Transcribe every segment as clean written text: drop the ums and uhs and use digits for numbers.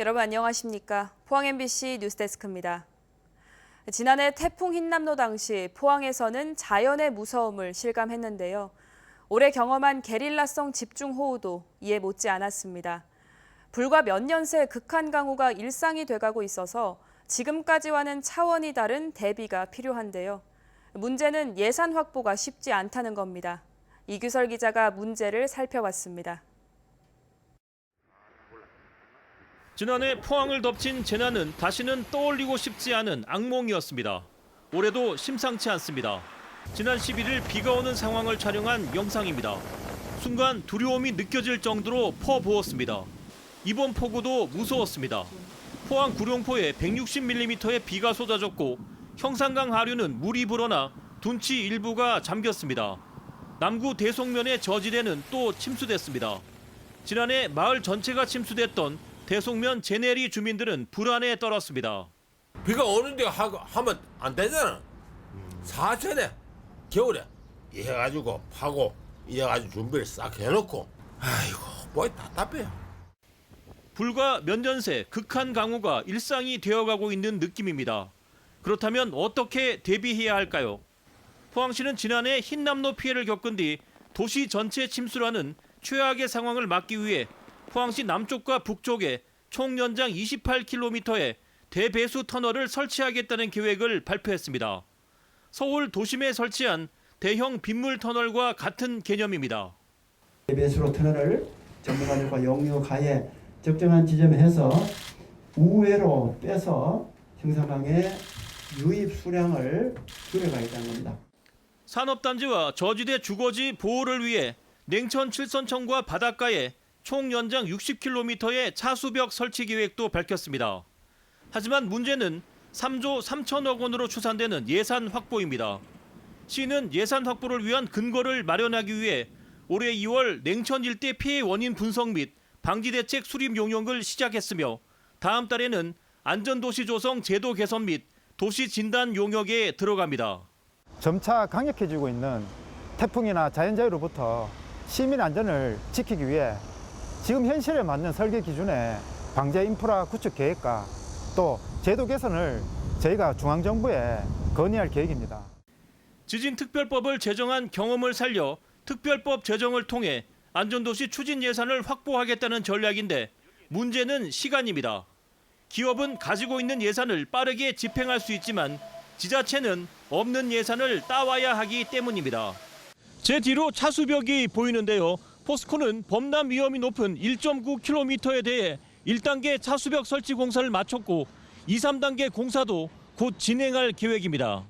여러분 안녕하십니까? 포항 MBC 뉴스데스크입니다. 지난해 태풍 흰남노 당시 포항에서는 자연의 무서움을 실감했는데요. 올해 경험한 게릴라성 집중호우도 이에 못지 않았습니다. 불과 몇 년 새 극한 강우가 일상이 돼가고 있어서 지금까지와는 차원이 다른 대비가 필요한데요. 문제는 예산 확보가 쉽지 않다는 겁니다. 이규설 기자가 문제를 살펴봤습니다. 지난해 포항을 덮친 재난은 다시는 떠올리고 싶지 않은 악몽이었습니다. 올해도 심상치 않습니다. 지난 11일 비가 오는 상황을 촬영한 영상입니다. 순간 두려움이 느껴질 정도로 퍼부었습니다. 이번 폭우도 무서웠습니다. 포항 구룡포에 160mm의 비가 쏟아졌고 형산강 하류는 물이 불어나 둔치 일부가 잠겼습니다. 남구 대송면의 저지대는 또 침수됐습니다. 지난해 마을 전체가 침수됐던 대송면 제네리 주민들은 불안에 떨었습니다. 비가 오는데 하면 안 되잖아. 사전에 겨울에 이 해가지고 파고 이 해가지고 준비를 싹 해놓고 아이고 뭐 답답해요. 불과 몇 년 새 극한 강우가 일상이 되어가고 있는 느낌입니다. 그렇다면 어떻게 대비해야 할까요? 포항시는 지난해 흰남노 피해를 겪은 뒤 도시 전체 침수라는 최악의 상황을 막기 위해 포항시 남쪽과 북쪽에 총 연장 28km의 대배수 터널을 설치하겠다는 계획을 발표했습니다. 서울 도심에 설치한 대형 빗물 터널과 같은 개념입니다. 대배수로 터널을 전문가들과 용역하에 적정한 지점에 해서 우회로 빼서 형산강의 유입 수량을 줄여가겠다는 겁니다. 산업단지와 저지대 주거지 보호를 위해 냉천 칠선천과 바닷가에 총 연장 60km의 차수벽 설치 계획도 밝혔습니다. 하지만 문제는 3조 3천억 원으로 추산되는 예산 확보입니다. 시는 예산 확보를 위한 근거를 마련하기 위해 올해 2월 냉천 일대 피해 원인 분석 및 방지대책 수립 용역을 시작했으며 다음 달에는 안전도시 조성 제도 개선 및 도시 진단 용역에 들어갑니다. 점차 강력해지고 있는 태풍이나 자연재해로부터 시민 안전을 지키기 위해 지금 현실에 맞는 설계 기준의 방제 인프라 구축 계획과 또 제도 개선을 저희가 중앙정부에 건의할 계획입니다. 지진특별법을 제정한 경험을 살려 특별법 제정을 통해 안전도시 추진 예산을 확보하겠다는 전략인데 문제는 시간입니다. 기업은 가지고 있는 예산을 빠르게 집행할 수 있지만 지자체는 없는 예산을 따와야 하기 때문입니다. 제 뒤로 차수벽이 보이는데요. 포스코는 범람 위험이 높은 1.9km에 대해 1단계 차수벽 설치 공사를 마쳤고 2, 3단계 공사도 곧 진행할 계획입니다.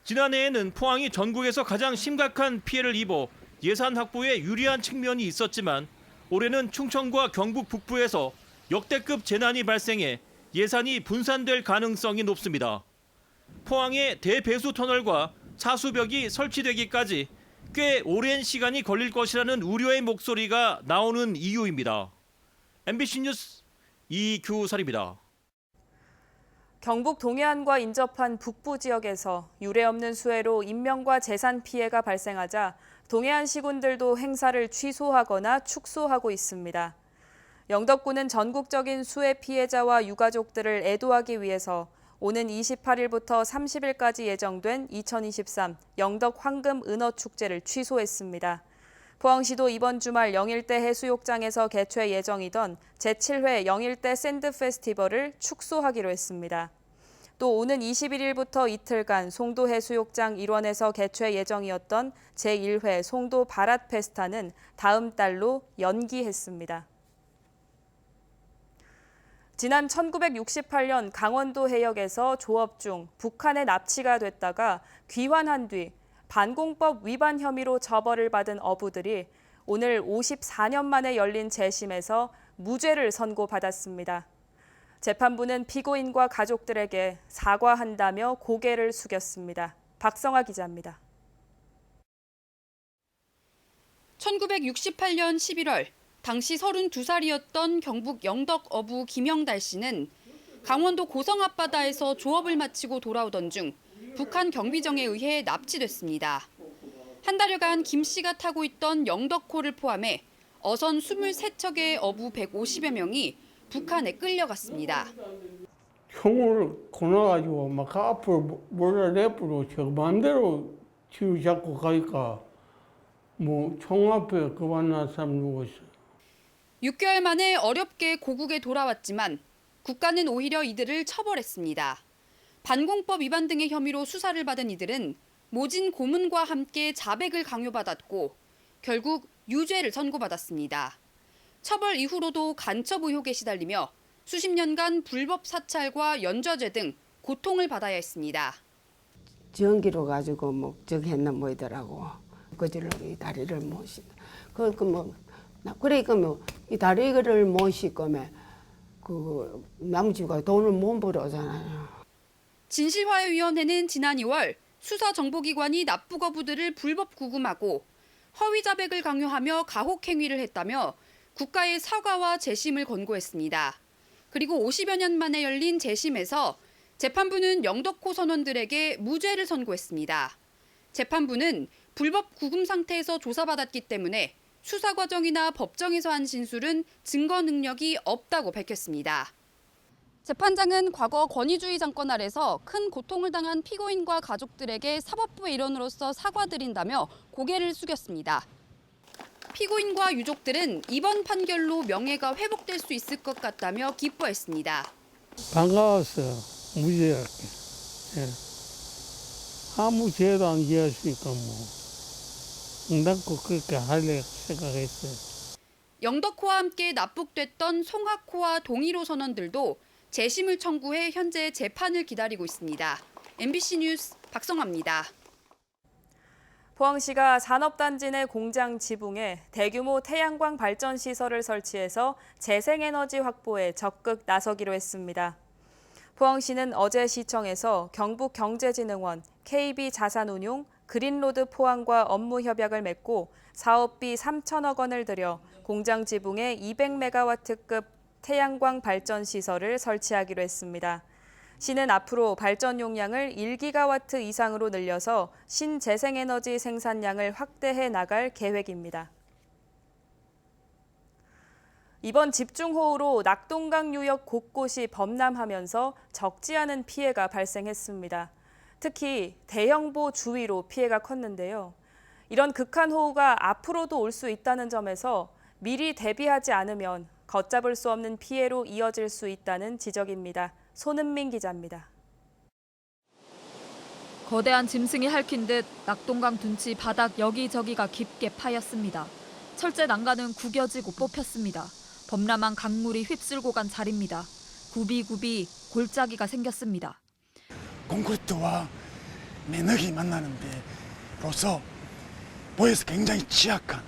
지난해에는 포항이 전국에서 가장 심각한 피해를 입어 예산 확보에 유리한 측면이 있었지만 올해는 충청과 경북 북부에서 역대급 재난이 발생해 예산이 분산될 가능성이 높습니다. 포항의 대배수 터널과 차수벽이 설치되기까지 꽤 오랜 시간이 걸릴 것이라는 우려의 목소리가 나오는 이유입니다. MBC 뉴스 이규설입니다. 경북 동해안과 인접한 북부 지역에서 유례없는 수해로 인명과 재산 피해가 발생하자 동해안 시군들도 행사를 취소하거나 축소하고 있습니다. 영덕군은 전국적인 수해 피해자와 유가족들을 애도하기 위해서 오는 28일부터 30일까지 예정된 2023 영덕 황금 은어 축제를 취소했습니다. 포항시도 이번 주말 영일대 해수욕장에서 개최 예정이던 제7회 영일대 샌드 페스티벌을 축소하기로 했습니다. 또 오는 21일부터 이틀간 송도 해수욕장 일원에서 개최 예정이었던 제1회 송도 바랏 페스타는 다음 달로 연기했습니다. 지난 1968년 강원도 해역에서 조업 중 북한에 납치가 됐다가 귀환한 뒤 반공법 위반 혐의로 처벌을 받은 어부들이 오늘 54년 만에 열린 재심에서 무죄를 선고받았습니다. 재판부는 피고인과 가족들에게 사과한다며 고개를 숙였습니다. 박성아 기자입니다. 1968년 11월 당시 32살이었던 경북 영덕 어부 김영달 씨는 강원도 고성 앞바다에서 조업을 마치고 돌아오던 중 북한 경비정에 의해 납치됐습니다. 한 달여간 김 씨가 타고 있던 영덕호를 포함해 어선 23척의 어부 150여 명이 북한에 끌려갔습니다. 총을 고나가지고 막 앞으로 몰아내버리고 저 마음대로 뒤로 잡고 가니까 뭐 총 앞에 그 만난 사람 누구 있어요. 6개월 만에 어렵게 고국에 돌아왔지만 국가는 오히려 이들을 처벌했습니다. 반공법 위반 등의 혐의로 수사를 받은 이들은 모진 고문과 함께 자백을 강요받았고 결국 유죄를 선고받았습니다. 처벌 이후로도 간첩 의혹에 시달리며 수십 년간 불법 사찰과 연좌제 등 고통을 받아야 했습니다. 전기로 가지고 목적했나 뭐더라고. 그들로 이 다리를 모신다. 그러니까 이 다리를 모실 거면 그 남주가 돈을 못 벌어잖아요. 진실화해위원회는 지난 2월 수사 정보기관이 납부거부들을 불법 구금하고 허위 자백을 강요하며 가혹 행위를 했다며 국가의 사과와 재심을 권고했습니다. 그리고 50여 년 만에 열린 재심에서 재판부는 영덕호 선원들에게 무죄를 선고했습니다. 재판부는 불법 구금 상태에서 조사받았기 때문에 수사 과정이나 법정에서 한 진술은 증거 능력이 없다고 밝혔습니다. 재판장은 과거 권위주의 정권 아래서 큰 고통을 당한 피고인과 가족들에게 사법부의 일원으로서 사과드린다며 고개를 숙였습니다. 피고인과 유족들은 이번 판결로 명예가 회복될 수 있을 것 같다며 기뻐했습니다. 반가웠어요. 무죄하게. 예. 아무 죄도 안 지었으니까 응답고 그렇게 하려 생각했어요. 영덕호와 함께 납북됐던 송학호와 동일호 선원들도 재심을 청구해 현재 재판을 기다리고 있습니다. MBC 뉴스 박성화입니다. 포항시가 산업단지 내 공장 지붕에 대규모 태양광 발전 시설을 설치해서 재생에너지 확보에 적극 나서기로 했습니다. 포항시는 어제 시청에서 경북경제진흥원, KB자산운용, 그린로드 포항과 업무 협약을 맺고 사업비 3천억 원을 들여 공장 지붕에 200메가와트급 태양광 발전 시설을 설치하기로 했습니다. 시는 앞으로 발전 용량을 1기가와트 이상으로 늘려서 신재생에너지 생산량을 확대해 나갈 계획입니다. 이번 집중호우로 낙동강 유역 곳곳이 범람하면서 적지 않은 피해가 발생했습니다. 특히 대형보 주위로 피해가 컸는데요. 이런 극한 호우가 앞으로도 올 수 있다는 점에서 미리 대비하지 않으면 걷잡을 수 없는 피해로 이어질 수 있다는 지적입니다. 손은민 기자입니다. 거대한 짐승이 핥힌 듯 낙동강 둔치 바닥 여기저기가 깊게 파였습니다. 철제 난간은 구겨지고 뽑혔습니다. 범람한 강물이 휩쓸고 간 자리입니다. 굽이굽이 골짜기가 생겼습니다. 콘크리트와 매너기 만나는 데로서 보에서 굉장히 취약한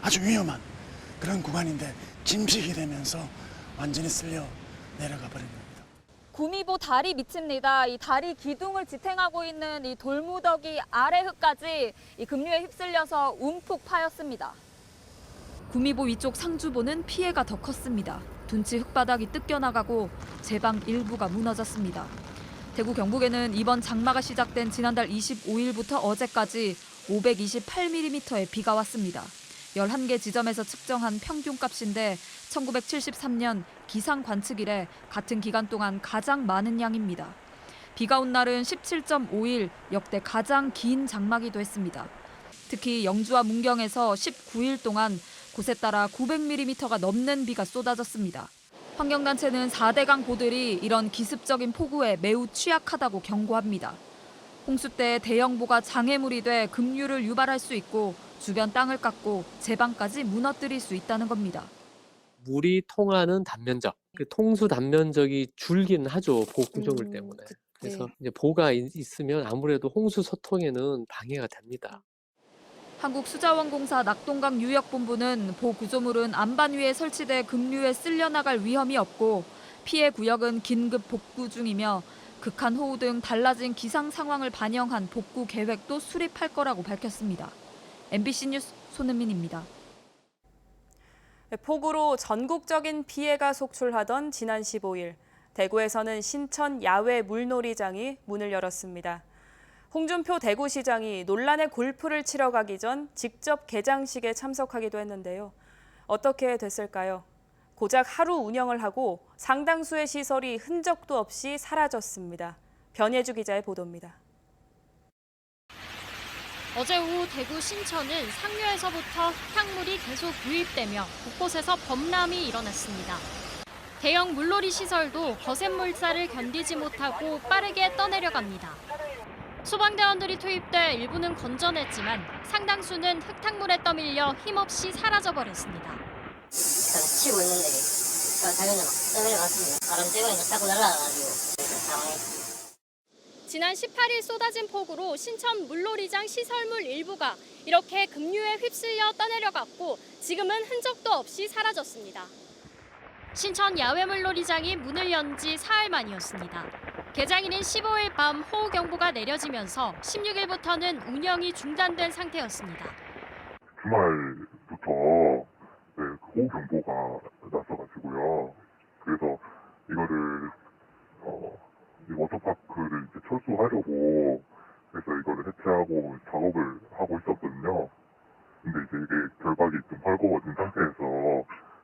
아주 위험한 그런 구간인데 침식이 되면서 완전히 쓸려 내려가 버립니다. 구미보 다리 밑입니다. 이 다리 기둥을 지탱하고 있는 이 돌무더기 아래 흙까지 이 급류에 휩쓸려서 움푹 파였습니다. 구미보 위쪽 상주보는 피해가 더 컸습니다. 둔치 흙바닥이 뜯겨나가고 제방 일부가 무너졌습니다. 대구 경북에는 이번 장마가 시작된 지난달 25일부터 어제까지 528mm의 비가 왔습니다. 11개 지점에서 측정한 평균값인데 1973년 기상 관측 이래 같은 기간 동안 가장 많은 양입니다. 비가 온 날은 17.5일 역대 가장 긴 장마기도 했습니다. 특히 영주와 문경에서 19일 동안 곳에 따라 900mm가 넘는 비가 쏟아졌습니다. 환경단체는 4대강 보들이 이런 기습적인 폭우에 매우 취약하다고 경고합니다. 홍수 때 대형보가 장애물이 돼 급류를 유발할 수 있고 주변 땅을 깎고 제방까지 무너뜨릴 수 있다는 겁니다. 물이 통하는 단면적, 그 통수 단면적이 줄기는 하죠. 보 구조물 때문에. 그래서 이제 보가 있으면 아무래도 홍수 소통에는 방해가 됩니다. 한국수자원공사 낙동강 유역본부는 보 구조물은 안반 위에 설치돼 급류에 쓸려 나갈 위험이 없고 피해 구역은 긴급 복구 중이며 극한 호우 등 달라진 기상 상황을 반영한 복구 계획도 수립할 거라고 밝혔습니다. MBC 뉴스 손은민입니다. 폭우로 전국적인 피해가 속출하던 지난 15일, 대구에서는 신천 야외 물놀이장이 문을 열었습니다. 홍준표 대구시장이 논란의 골프를 치러 가기 전 직접 개장식에 참석하기도 했는데요. 어떻게 됐을까요? 고작 하루 운영을 하고 상당수의 시설이 흔적도 없이 사라졌습니다. 변예주 기자의 보도입니다. 어제 오후 대구 신천은 상류에서부터 흙탕물이 계속 유입되며 곳곳에서 범람이 일어났습니다. 대형 물놀이 시설도 거센 물살을 견디지 못하고 빠르게 떠내려갑니다. 소방대원들이 투입돼 일부는 건져냈지만 상당수는 흙탕물에 떠밀려 힘없이 사라져버렸습니다. 치고 있는데 당연히 막 떠내려갔습니다. 바람 때문에 자꾸 날아가가지고 당황했습니다. 지난 18일 쏟아진 폭우로 신천 물놀이장 시설물 일부가 이렇게 급류에 휩쓸려 떠내려갔고 지금은 흔적도 없이 사라졌습니다. 신천 야외 물놀이장이 문을 연 지 사흘 만이었습니다. 개장일인 15일 밤 호우경보가 내려지면서 16일부터는 운영이 중단된 상태였습니다. 주말부터 호우경보가 났어가지고요. 그래서 이거를 워터파크를 이제 철수하려고 해서 이거를 해체하고 작업을 하고 있었거든요. 근데 이제 이게 결박이 좀 헐거워진 상태에서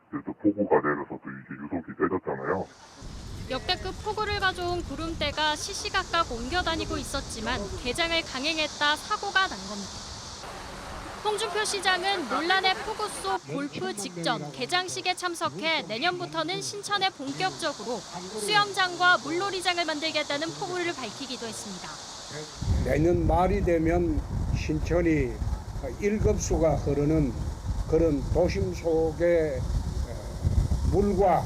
이제 또 폭우가 내려서 또 이게 유속이 세졌잖아요. 역대급 폭우를 가져온 구름대가 시시각각 옮겨다니고 있었지만 개장을 강행했다 사고가 난 겁니다. 홍준표 시장은 논란의 폭우 속 골프 직전 개장식에 참석해 내년부터는 신천에 본격적으로 수영장과 물놀이장을 만들겠다는 포부를 밝히기도 했습니다. 내년 말이 되면 신천이 1급수가 흐르는 그런 도심 속의 물과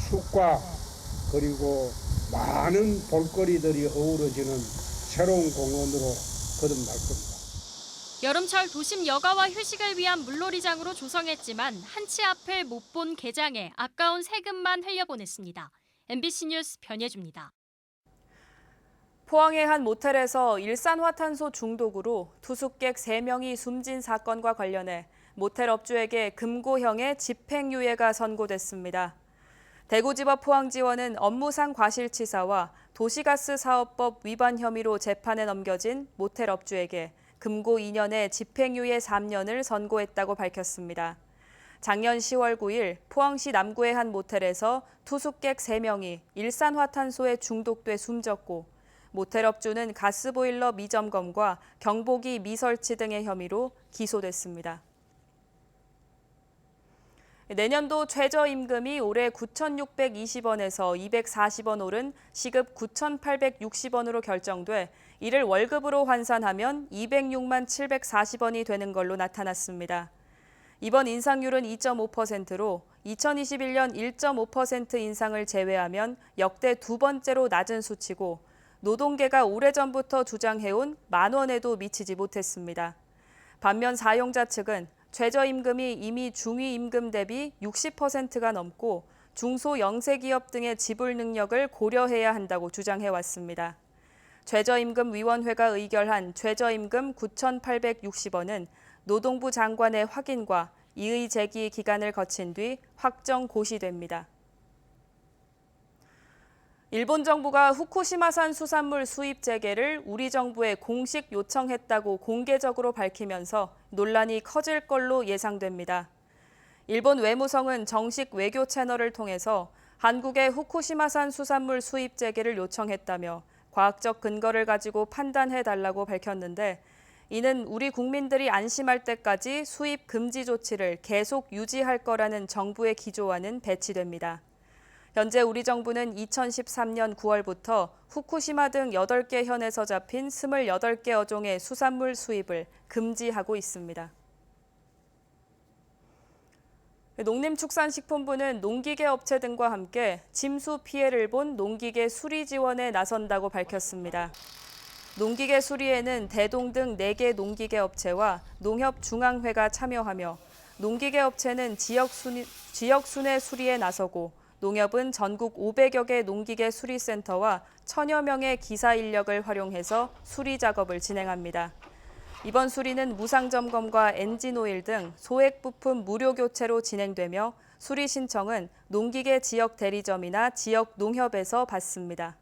숲과 그리고 많은 볼거리들이 어우러지는 새로운 공원으로 거듭날 겁니다. 여름철 도심 여가와 휴식을 위한 물놀이장으로 조성했지만 한치 앞을 못 본 개장에 아까운 세금만 흘려보냈습니다. MBC 뉴스 변예주입니다. 포항의 한 모텔에서 일산화탄소 중독으로 투숙객 3명이 숨진 사건과 관련해 모텔 업주에게 금고형의 집행유예가 선고됐습니다. 대구지법 포항지원은 업무상 과실치사와 도시가스 사업법 위반 혐의로 재판에 넘겨진 모텔 업주에게 금고 2년에 집행유예 3년을 선고했다고 밝혔습니다. 작년 10월 9일 포항시 남구의 한 모텔에서 투숙객 3명이 일산화탄소에 중독돼 숨졌고 모텔 업주는 가스보일러 미점검과 경보기 미설치 등의 혐의로 기소됐습니다. 내년도 최저임금이 올해 9,620원에서 240원 오른 시급 9,860원으로 결정돼 이를 월급으로 환산하면 206만 740원이 되는 걸로 나타났습니다. 이번 인상률은 2.5%로 2021년 1.5% 인상을 제외하면 역대 두 번째로 낮은 수치고 노동계가 오래전부터 주장해온 만 원에도 미치지 못했습니다. 반면 사용자 측은 최저임금이 이미 중위임금 대비 60%가 넘고 중소 영세기업 등의 지불 능력을 고려해야 한다고 주장해왔습니다. 최저임금위원회가 의결한 최저임금 9,860원은 노동부 장관의 확인과 이의 제기 기간을 거친 뒤 확정 고시됩니다. 일본 정부가 후쿠시마산 수산물 수입 재개를 우리 정부에 공식 요청했다고 공개적으로 밝히면서 논란이 커질 걸로 예상됩니다. 일본 외무성은 정식 외교 채널을 통해서 한국에 후쿠시마산 수산물 수입 재개를 요청했다며 과학적 근거를 가지고 판단해달라고 밝혔는데 이는 우리 국민들이 안심할 때까지 수입 금지 조치를 계속 유지할 거라는 정부의 기조와는 배치됩니다. 현재 우리 정부는 2013년 9월부터 후쿠시마 등 8개 현에서 잡힌 28개 어종의 수산물 수입을 금지하고 있습니다. 농림축산식품부는 농기계 업체 등과 함께 침수 피해를 본 농기계 수리 지원에 나선다고 밝혔습니다. 농기계 수리에는 대동 등 4개 농기계 업체와 농협중앙회가 참여하며 농기계 업체는 지역 순회 수리에 나서고 농협은 전국 500여 개 농기계 수리센터와 1,000여 명의 기사 인력을 활용해서 수리 작업을 진행합니다. 이번 수리는 무상점검과 엔진오일 등 소액 부품 무료 교체로 진행되며 수리 신청은 농기계 지역 대리점이나 지역 농협에서 받습니다.